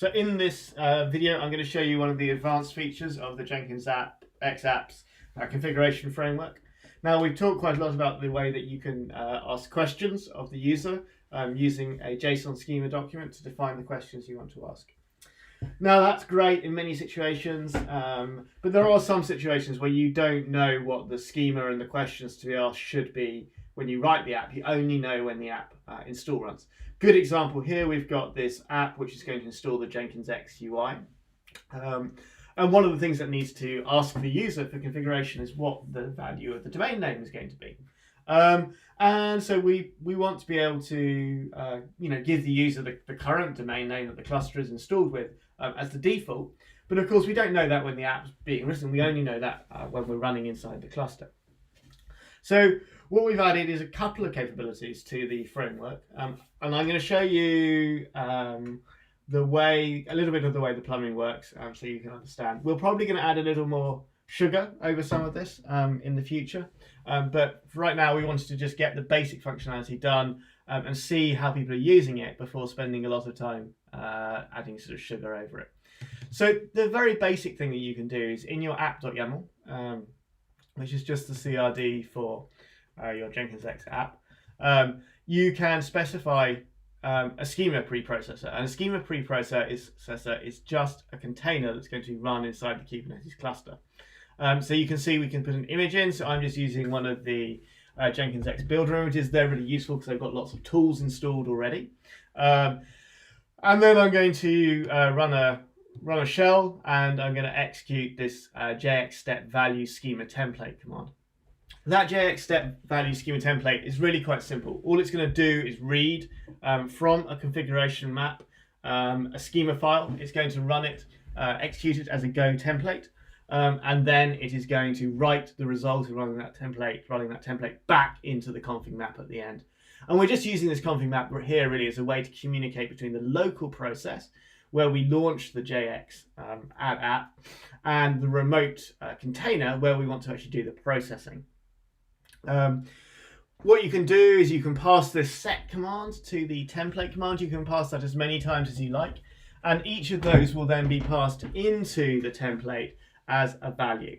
So in this video, I'm going to show you one of the advanced features of the Jenkins X Apps configuration framework. Now, we've talked quite a lot about the way that you can ask questions of the user using a JSON schema document to define the questions you want to ask. Now, that's great in many situations, but there are some situations where you don't know what the schema and the questions to be asked should be when you write the app. You only know when the app install runs. Good example here, we've got this app which is going to install the Jenkins X UI. And one of the things that needs to ask the user for configuration is what the value of the domain name is going to be. And so we want to be able to give the user the current domain name that the cluster is installed with as the default. But of course, we don't know that when the app's being written. We only know that when we're running inside the cluster. So what we've added is a couple of capabilities to the framework, and I'm going to show you a little bit of the way the plumbing works, so you can understand. We're probably going to add a little more sugar over some of this in the future, but for right now we wanted to just get the basic functionality done and see how people are using it before spending a lot of time adding sort of sugar over it. So the very basic thing that you can do is in your app.yaml, which is just the CRD for your Jenkins X app, you can specify a schema preprocessor. And a schema preprocessor is just a container that's going to run inside the Kubernetes cluster. So you can see we can put an image in. So I'm just using one of the Jenkins X builder images. They're really useful because they've got lots of tools installed already. And then I'm going to run a shell, and I'm going to execute this JX step value schema template command. That JX step value schema template is really quite simple. All it's going to do is read from a configuration map a schema file. It's going to run it, execute it as a Go template, and then it is going to write the result of running that template back into the config map at the end. And we're just using this config map here really as a way to communicate between the local process where we launch the JX app and the remote container where we want to actually do the processing. What you can do is you can pass this set command to the template command. You can pass that as many times as you like, and each of those will then be passed into the template as a value.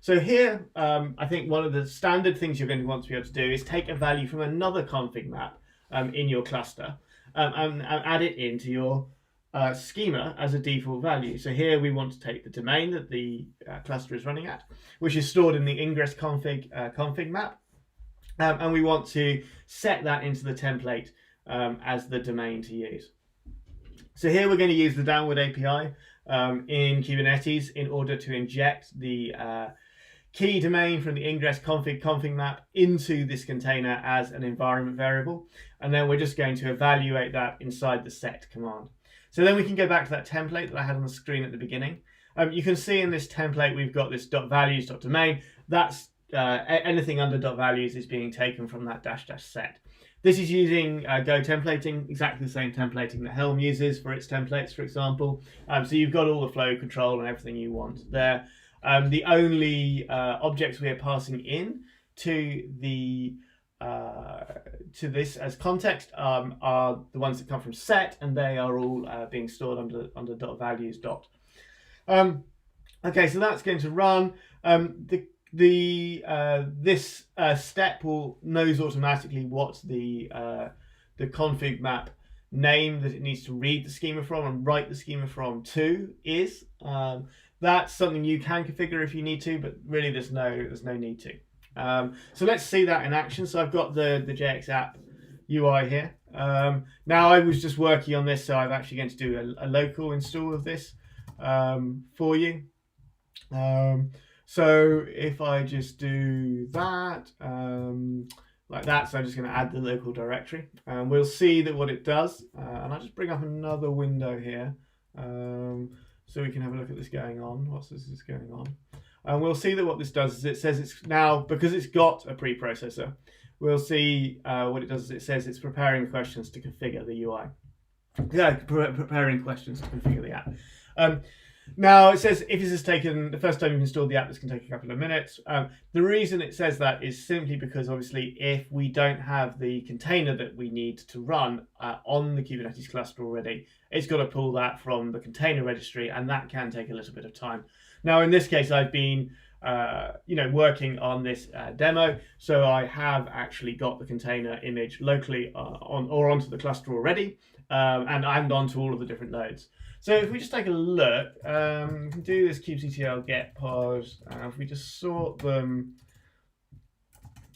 So here, I think one of the standard things you're going to want to be able to do is take a value from another config map in your cluster and add it into your schema as a default value. So here we want to take the domain that the cluster is running at, which is stored in the ingress config map, and we want to set that into the template as the domain to use. So here we're going to use the downward API in Kubernetes in order to inject the key domain from the ingress config map into this container as an environment variable, and then we're just going to evaluate that inside the set command. So then we can go back to that template that I had on the screen at the beginning. You can see in this template we've got this .values.domain. That's anything under .values is being taken from that -- set. This is using Go templating, exactly the same templating that Helm uses for its templates, for example. So you've got all the flow control and everything you want there. The only objects we are passing in to the to this as context are the ones that come from set, and they are all being stored under .values. Okay, so that's going to run. This step knows automatically what the config map name that it needs to read the schema from and write the schema from to is. That's something you can configure if you need to, but really there's no need to. So let's see that in action. So I've got the JX app UI here. Now I was just working on this, so I'm actually going to do a local install of this for you. So if I just do that like that, so I'm just going to add the local directory, and we'll see that what it does. And I'll just bring up another window here so we can have a look at this going on. What's this is going on? And we'll see that what this does is it says it's now, because it's got a preprocessor, we'll see what it does is it says it's preparing the questions to configure the UI. Yeah, preparing questions to configure the app. Now it says if this is taken the first time you install the app, this can take a couple of minutes. The reason it says that is simply because obviously if we don't have the container that we need to run on the Kubernetes cluster already, it's got to pull that from the container registry, and that can take a little bit of time. Now in this case, I've been working on this demo, so I have actually got the container image locally onto the cluster already, and onto all of the different nodes. So if we just take a look, we can do this kubectl get pod. If we just sort them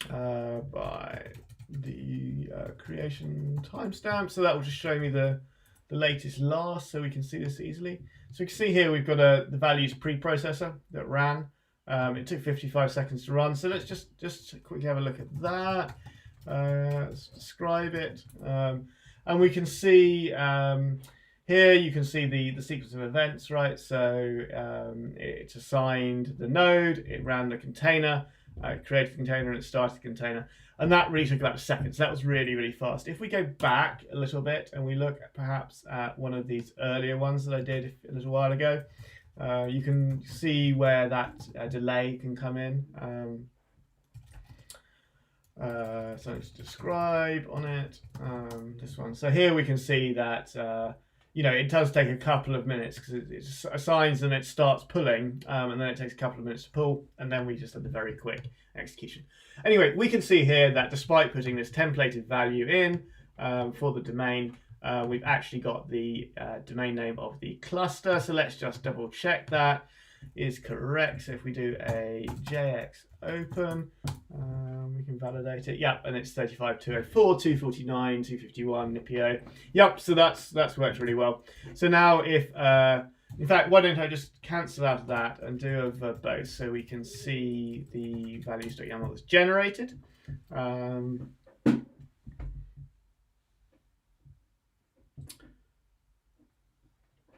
by the creation timestamp, so that will just show me the latest last, so we can see this easily. So we can see here we've got the values preprocessor that ran. It took 55 seconds to run, so let's just quickly have a look at that. Let's describe it, and we can see here you can see the sequence of events, right? So it's assigned the node, it ran the container, it created the container, and it started the container, and that really took about a second. So that was really, really fast. If we go back a little bit and we look perhaps at one of these earlier ones that I did a little while ago, you can see where that delay can come in. So let's describe on it, this one. So here we can see that it does take a couple of minutes because it assigns and it starts pulling, and then it takes a couple of minutes to pull, and then we just have the very quick execution. Anyway, we can see here that despite putting this templated value in for the domain, we've actually got the domain name of the cluster. So let's just double check that is correct. So if we do a JX open, we can validate it. Yep, and it's 35.204, 249, 251 NIPIO. Yep, so that's worked really well. So now if in fact, why don't I just cancel out of that and do a verbose so we can see the values.yaml that's generated.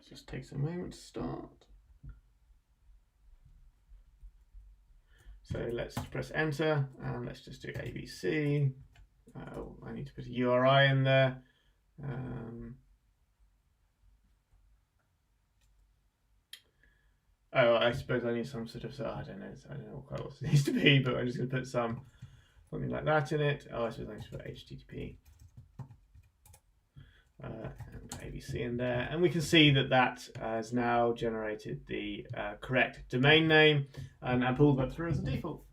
Just takes a moment to start. So let's press enter and let's just do ABC. I need to put a URI in there. I suppose I need some sort of, I don't know quite what it needs to be, but I'm just going to put something like that in it. I suppose I need to put HTTP. And ABC in there, and we can see that has now generated the correct domain name and pulled that through as a default.